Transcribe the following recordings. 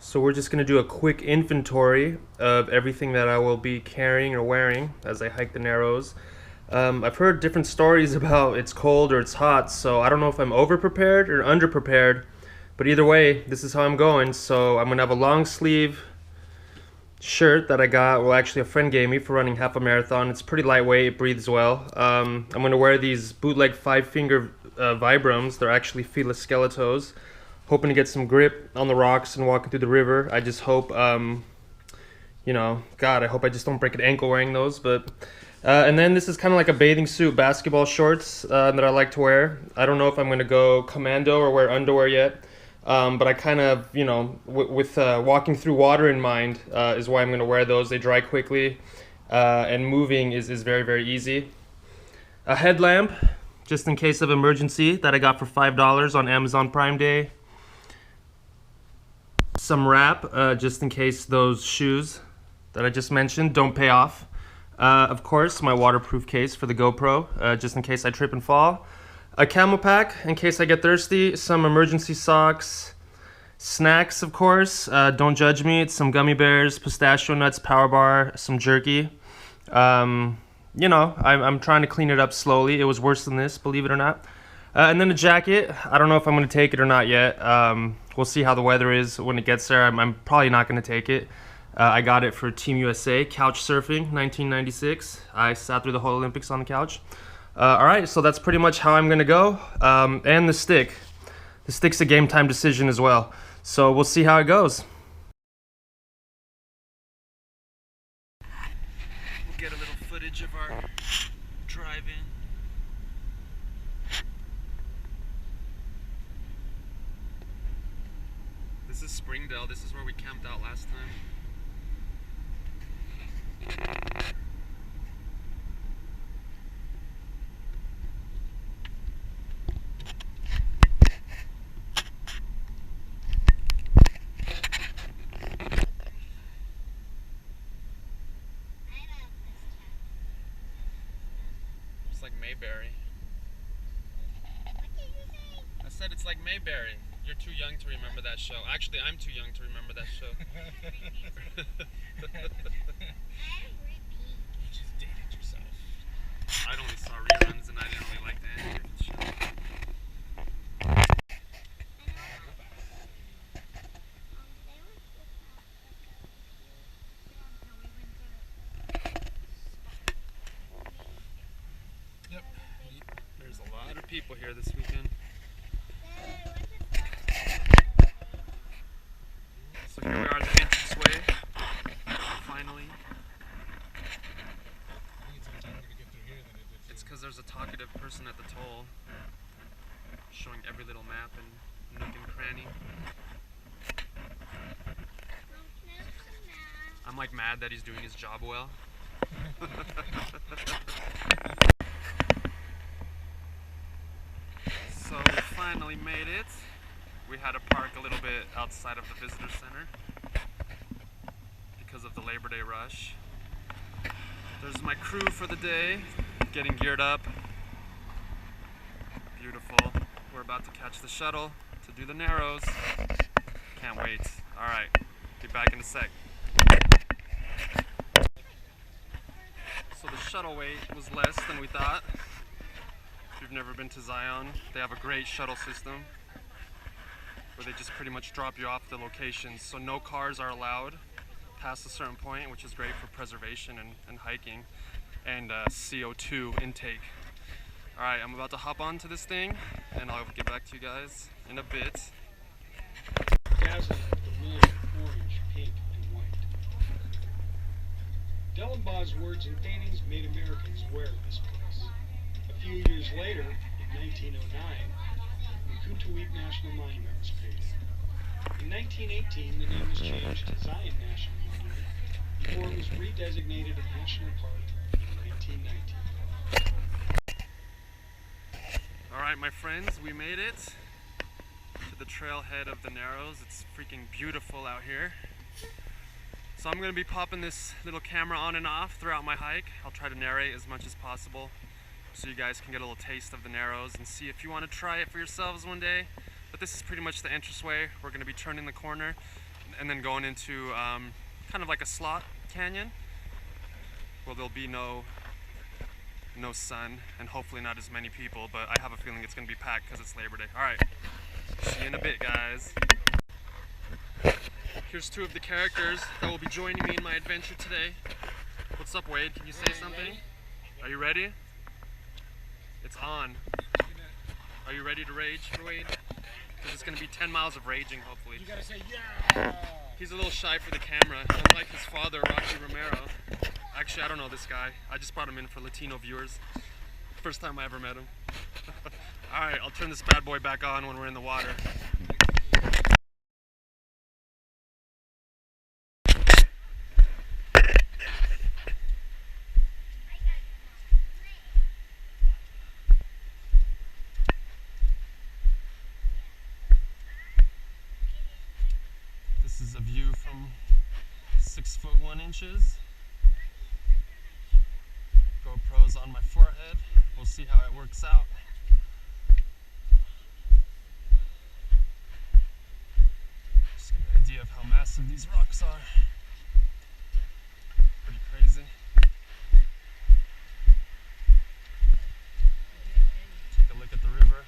So we're just going to do a quick inventory of everything that I will be carrying or wearing as I hike the Narrows. I've heard different stories about it's cold or it's hot, so I don't know if I'm over prepared or under prepared. But either way, this is how I'm going. So I'm going to have a long sleeve shirt that I got, well, actually a friend gave me for running half a marathon. It's pretty lightweight, it breathes well. I'm going to wear these bootleg 5-finger Vibrams. They're actually feetless skeletos. Hoping to get some grip on the rocks and walking through the river. I just hope, God, I hope I just don't break an ankle wearing those. And then this is kind of like a bathing suit, basketball shorts that I like to wear. I don't know if I'm going to go commando or wear underwear yet. But I kind of, with walking through water in mind is why I'm going to wear those. They dry quickly and moving is very, very easy. A headlamp, just in case of emergency, that I got for $5 on Amazon Prime Day. Some wrap, just in case those shoes that I just mentioned don't pay off. Of course, my waterproof case for the GoPro, just in case I trip and fall. A camel pack in case I get thirsty. Some emergency socks. Snacks, of course. Don't judge me. It's some gummy bears, pistachio nuts, power bar, some jerky. I'm trying to clean it up slowly. It was worse than this, believe it or not. And then a jacket. I don't know if I'm going to take it or not yet. We'll see how the weather is when it gets there. I'm probably not going to take it. I got it for Team USA, couch surfing, 1996. I sat through the whole Olympics on the couch. All right, so that's pretty much how I'm going to go. And the stick. The stick's a game time decision as well. So we'll see how it goes. We'll get a little footage of our drive-in. This is Springdale. This is where we camped out last time. It's like Mayberry. What did you say? I said it's like Mayberry. You're too young to remember that show. Actually, I'm too young to remember that show. You just dated yourself. I only saw reruns and I didn't really like the end of the show. Yep. There's a lot of people here this weekend. So here we are at the entranceway, finally. It's because there's a talkative person at the toll, showing every little map and nook and cranny. I'm like mad that he's doing his job well. So we finally made it. We had to park a little bit outside of the visitor center because of the Labor Day rush. There's my crew for the day, getting geared up. Beautiful. We're about to catch the shuttle to do the Narrows. Can't wait. Alright, be back in a sec. So the shuttle wait was less than we thought. If you've never been to Zion, they have a great shuttle system where they just pretty much drop you off the locations. So no cars are allowed past a certain point, which is great for preservation and hiking and CO2 intake. Alright, I'm about to hop onto this thing and I'll get back to you guys in a bit. Dazzling with the red, orange, pink, and white. Dellenbaugh's words and paintings made Americans aware of this place. A few years later, in 1909, the Kuntuit National Monument was created. In 1918, the name was changed to Zion National Monument before it was redesignated a national park in 1919. Alright, my friends, we made it to the trailhead of the Narrows. It's freaking beautiful out here. So I'm going to be popping this little camera on and off throughout my hike. I'll try to narrate as much as possible so you guys can get a little taste of the Narrows and see if you want to try it for yourselves one day. But this is pretty much the entranceway. We're going to be turning the corner. and then going into kind of like a slot canyon. Well, there'll be no sun and hopefully not as many people, but I have a feeling it's going to be packed because it's Labor Day. Alright, see you in a bit, guys. Here's two of the characters that will be joining me in my adventure today. What's up, Wade? Can you say something? Are you ready? It's on. Are you ready to rage, Wade? Because it's going to be 10 miles of raging, hopefully. You gotta say yeah! He's a little shy for the camera, unlike his father, Rocky Romero. Actually, I don't know this guy. I just brought him in for Latino viewers. First time I ever met him. Alright, I'll turn this bad boy back on when we're in the water. This is a view from 6'1". GoPro's on my forehead. We'll see how it works out. Just get an idea of how massive these rocks are. Pretty crazy. Take a look at the river.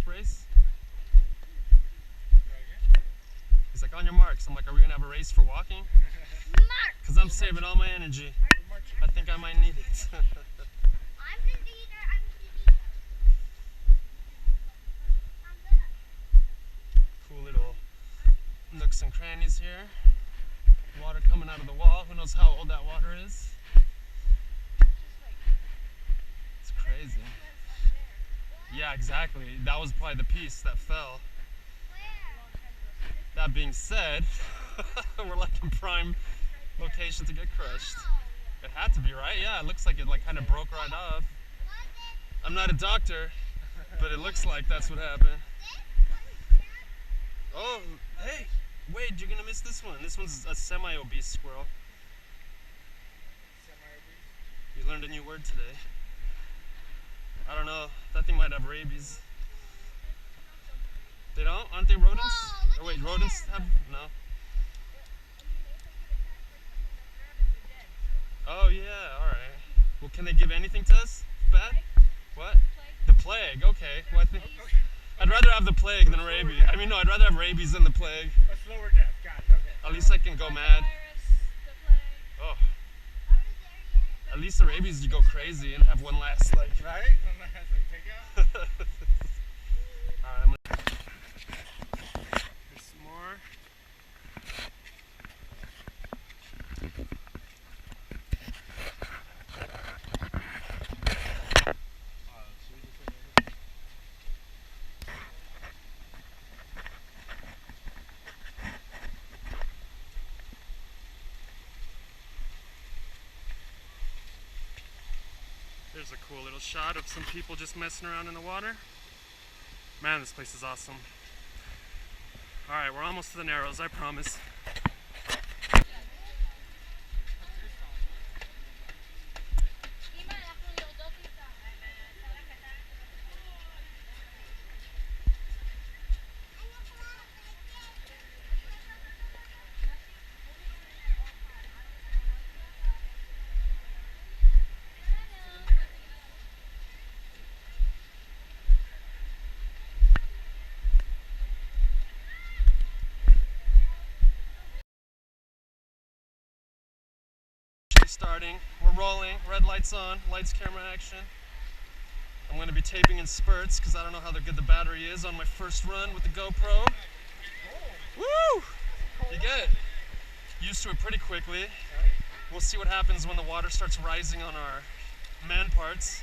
Race? He's like, on your marks. I'm like, are we gonna have a race for walking? Because I'm saving all my energy. I think I might need it. I'm the leader. I'm the leader. Cool little nooks and crannies here. Water coming out of the wall. Who knows how old that water is? It's crazy. Yeah, exactly. That was probably the piece that fell. That being said, we're like in prime location to get crushed. It had to be, right? Yeah, it looks like it kind of broke right off. I'm not a doctor, but it looks like that's what happened. Oh, hey, Wade, you're gonna miss this one. This one's a semi-obese squirrel. You learned a new word today. I don't know. That thing might have rabies. They don't? Aren't they rodents? Whoa, Or wait, rodents have... No. Oh yeah, alright. Well, can they give anything to us? Bad? What? The plague, okay. Well, I think... I'd rather have the plague than rabies. I mean, no, I'd rather have rabies than the plague. A slower death, got it, okay. At least I can go mad. Oh. At least the rabies, you go crazy and have one last, like... Right? One last, take out. Alright, I'm gonna... There's some more. There's a cool little shot of some people just messing around in the water. Man, this place is awesome. Alright, we're almost to the Narrows, I promise. Starting, we're rolling, red lights on, lights, camera, action. I'm going to be taping in spurts because I don't know how good the battery is on my first run with the GoPro. Woo! You get used to it pretty quickly. We'll see what happens when the water starts rising on our man parts.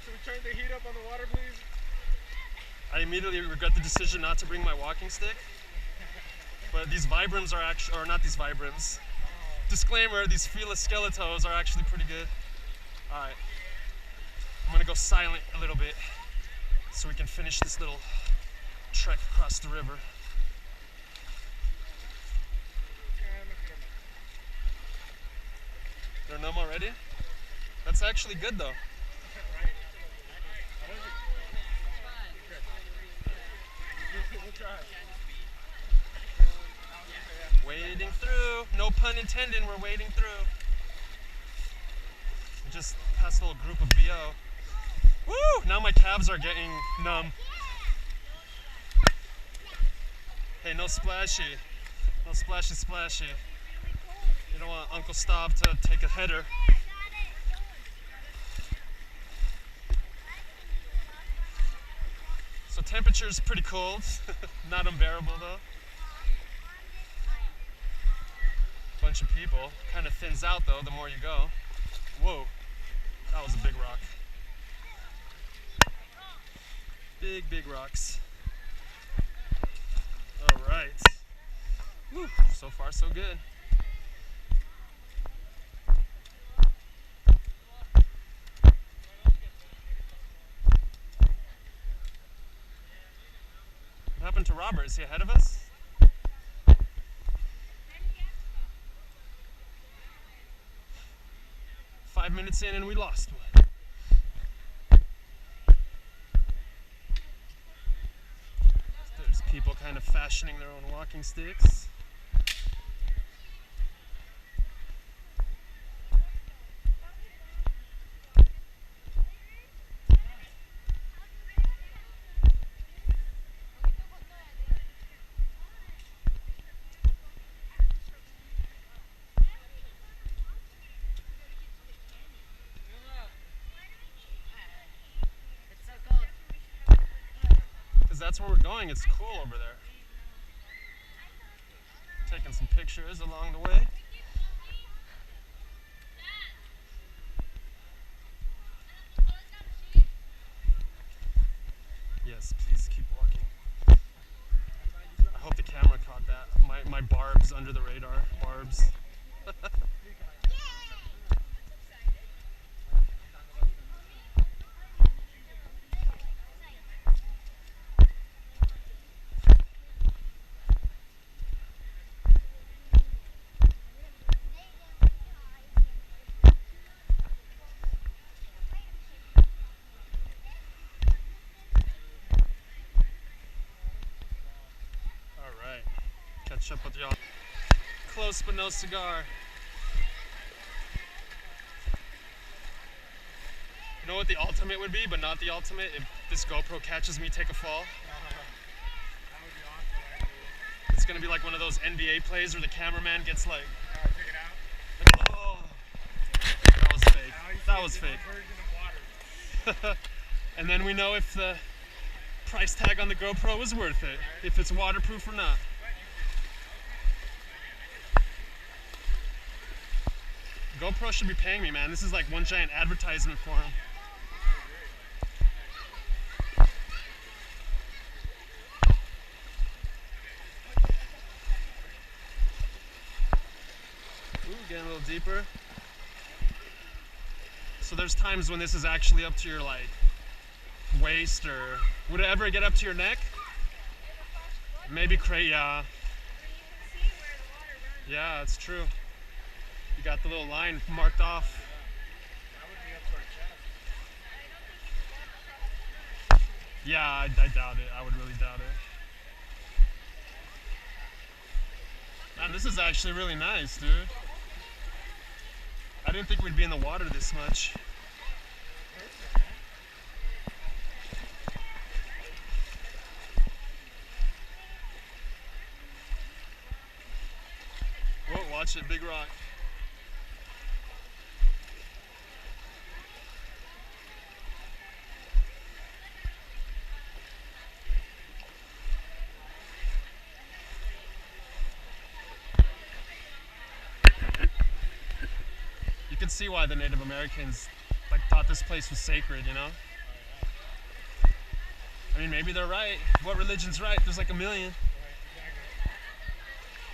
Should we turn the heat up on the water, please? I immediately regret the decision not to bring my walking stick. But these Vibrams are actually, or not these Vibrams. Disclaimer, these Fila Skeletos are actually pretty good. Alright. I'm gonna go silent a little bit so we can finish this little trek across the river. They're numb already? That's actually good though. We'll try. Wading through. No pun intended, we're wading through. We just passed a little group of BO. Woo! Now my calves are getting numb. Hey, no splashy. No splashy splashy. You don't want Uncle Stav to take a header. So temperature's pretty cold. Not unbearable though. Bunch of people. Kind of thins out though the more you go. Whoa. That was a big rock. Big rocks. Alright. So far so good. What happened to Robert? Is he ahead of us? 5 minutes in and we lost one. There's people kind of fashioning their own walking sticks. That's where we're going. It's cool over there. Taking some pictures along the way. Yes, please keep walking. I hope the camera caught that. My barbs under the radar. Barbs. Catch up with y'all. Close but no cigar. You know what the ultimate would be, but not the ultimate? If this GoPro catches me take a fall. That would be awesome, actually. It's gonna be like one of those NBA plays where the cameraman gets like, Check it out. oh, that was fake. Now you That see was the fake. version of water. And then we know if the price tag on the GoPro was worth it, if it's waterproof or not. GoPro should be paying me, man. This is like one giant advertisement for them. Ooh, getting a little deeper. So there's times when this is actually up to your like waist, or would it ever get up to your neck? Maybe yeah. Yeah, it's true. You got the little line marked off. That would be up to our chest. Yeah, I doubt it. I would really doubt it. Man, this is actually really nice, dude. I didn't think we'd be in the water this much. Whoa, watch it, big rock. could see why the Native Americans like thought this place was sacred, you know? I mean, maybe they're right. What religion's right? There's like a million.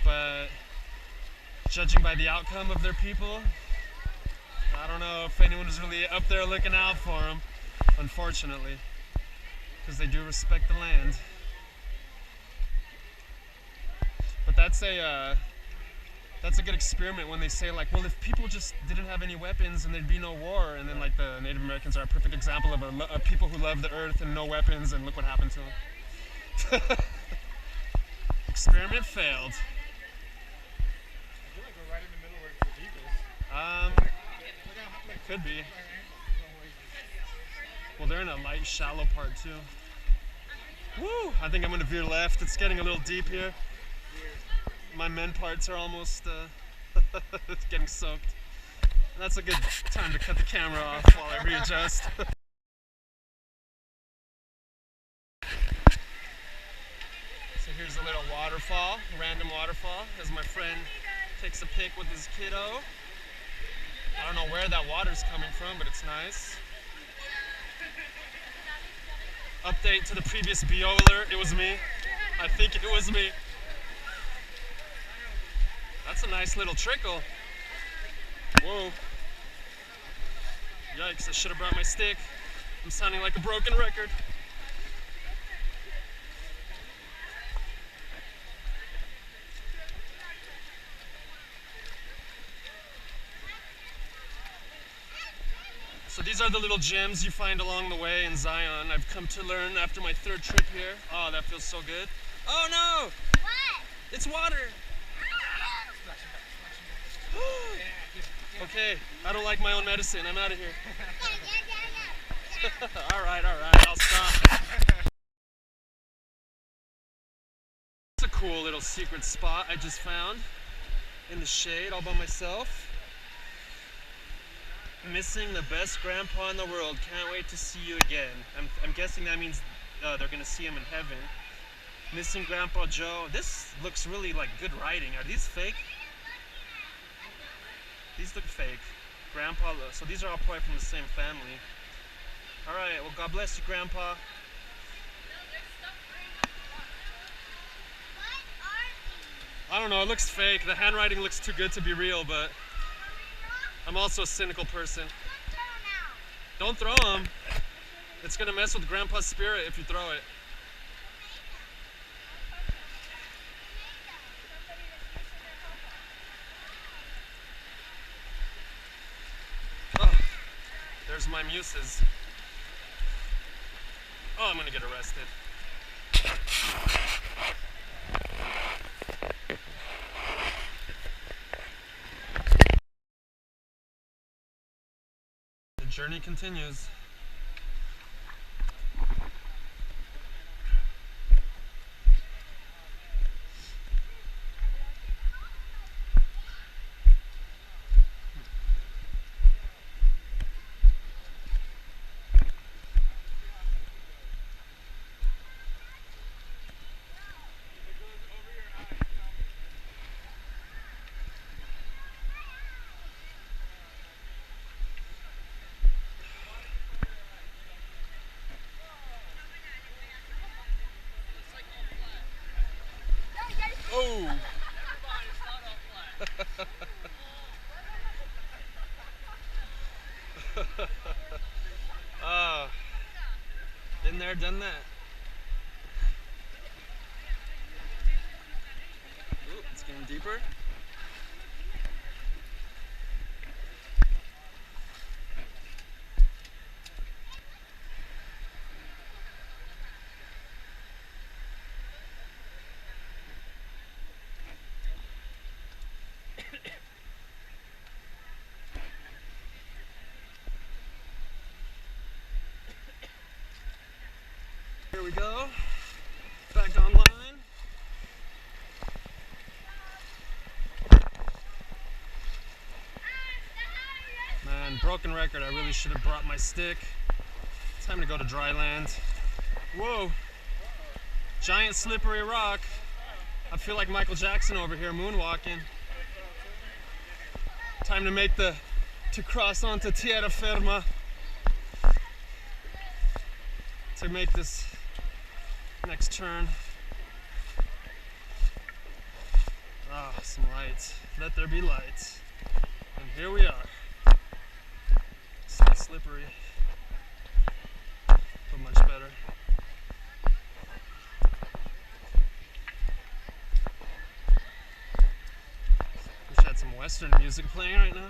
But judging by the outcome of their people, I don't know if anyone was really up there looking out for them, unfortunately, because they do respect the land. But that's a good experiment when they say like, well, if people just didn't have any weapons and there'd be no war, and then like the Native Americans are a perfect example of a people who love the earth and no weapons, and look what happened to them. Experiment failed. I feel like we're right in the middle where the deep is. Could be. Well, they're in a light, shallow part too. Woo! I think I'm gonna veer left. It's getting a little deep here. My men parts are almost getting soaked. And that's a good time to cut the camera off while I readjust. So here's a little waterfall, random waterfall, as my friend takes a pic with his kiddo. I don't know where that water's coming from, but it's nice. Update to the previous BO alert, it was me. I think it was me. That's a nice little trickle. Whoa. Yikes, I should have brought my stick. I'm sounding like a broken record. So these are the little gems you find along the way in Zion. I've come to learn after my 3rd trip here. Oh, that feels so good. Oh no! What? It's water! Okay, I don't like my own medicine. I'm out of here. Alright, I'll stop. It's a cool little secret spot I just found in the shade all by myself. Missing the best grandpa in the world. Can't wait to see you again. I'm guessing that means they're gonna see him in heaven. Missing Grandpa Joe. This looks really like good writing. Are these fake? These look fake. Grandpa, so these are all probably from the same family. Alright, well God bless you, Grandpa. I don't know, it looks fake. The handwriting looks too good to be real, but I'm also a cynical person. Don't throw them. It's gonna mess with Grandpa's spirit if you throw it. Oh, there's my muses. Oh, I'm gonna get arrested. The journey continues. Oh! Been there, done that. Ooh, it's getting deeper. Here we go, back online. Man, broken record, I really should have brought my stick. Time to go to dry land. Whoa, giant slippery rock. I feel like Michael Jackson over here moonwalking. Time to make the to cross onto tierra firma to make this next turn. Ah, some lights. Let there be lights. And here we are. Still slippery, but much better. Wish I had some Western music playing right now.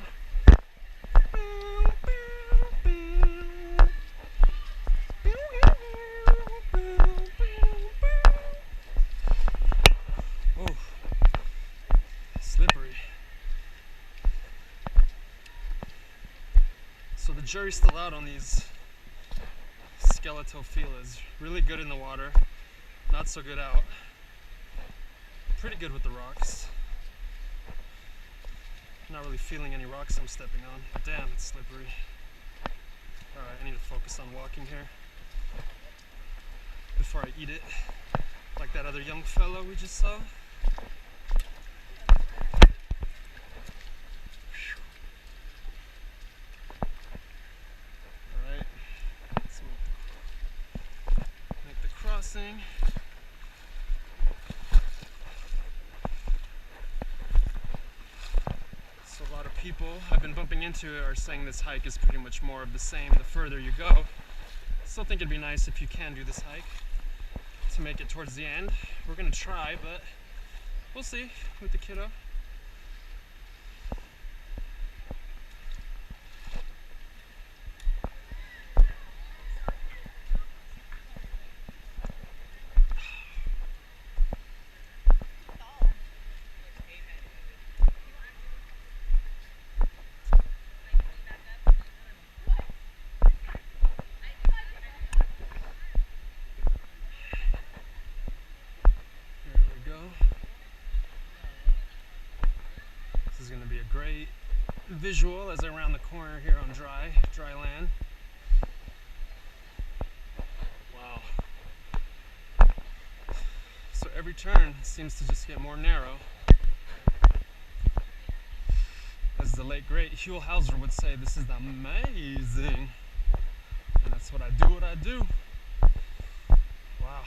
Oh, slippery. So the jury's still out on these skeletophilas. Really good in the water, not so good out. Pretty good with the rocks. Not really feeling any rocks I'm stepping on. Damn, it's slippery. Alright, I need to focus on walking here before I eat it, like that other young fellow we just saw. Alright, let's make the crossing. So a lot of people I've been bumping into are saying this hike is pretty much more of the same the further you go. Still think it'd be nice if you can do this hike to make it towards the end. We're gonna try, but we'll see with the kiddo. This is going to be a great visual as I round the corner here on dry land. Wow. So every turn seems to just get more narrow. As the late great Huell Hauser would say, this is amazing. And that's what I do. Wow.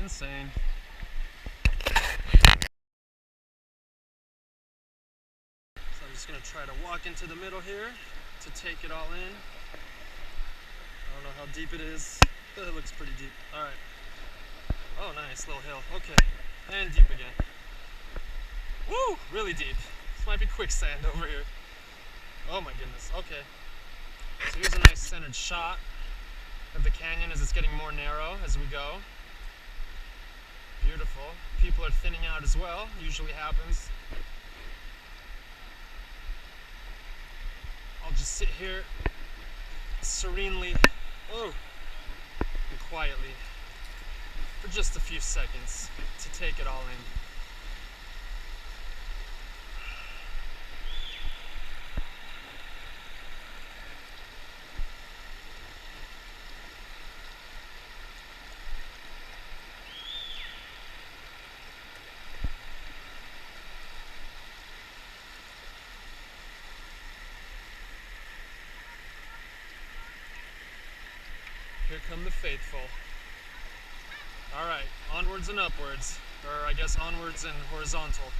Insane. So I'm just gonna try to walk into the middle here to take it all in. I don't know how deep it is, but it looks pretty deep. All right. Oh, nice little hill. Okay, and deep again. Woo! Really deep. This might be quicksand over here. Oh my goodness. Okay. So here's a nice centered shot of the canyon as it's getting more narrow as we go. Beautiful. People are thinning out as well, usually happens. I'll just sit here serenely, and quietly for just a few seconds to take it all in. Here come the faithful. All right, onwards and upwards, or I guess onwards and horizontal.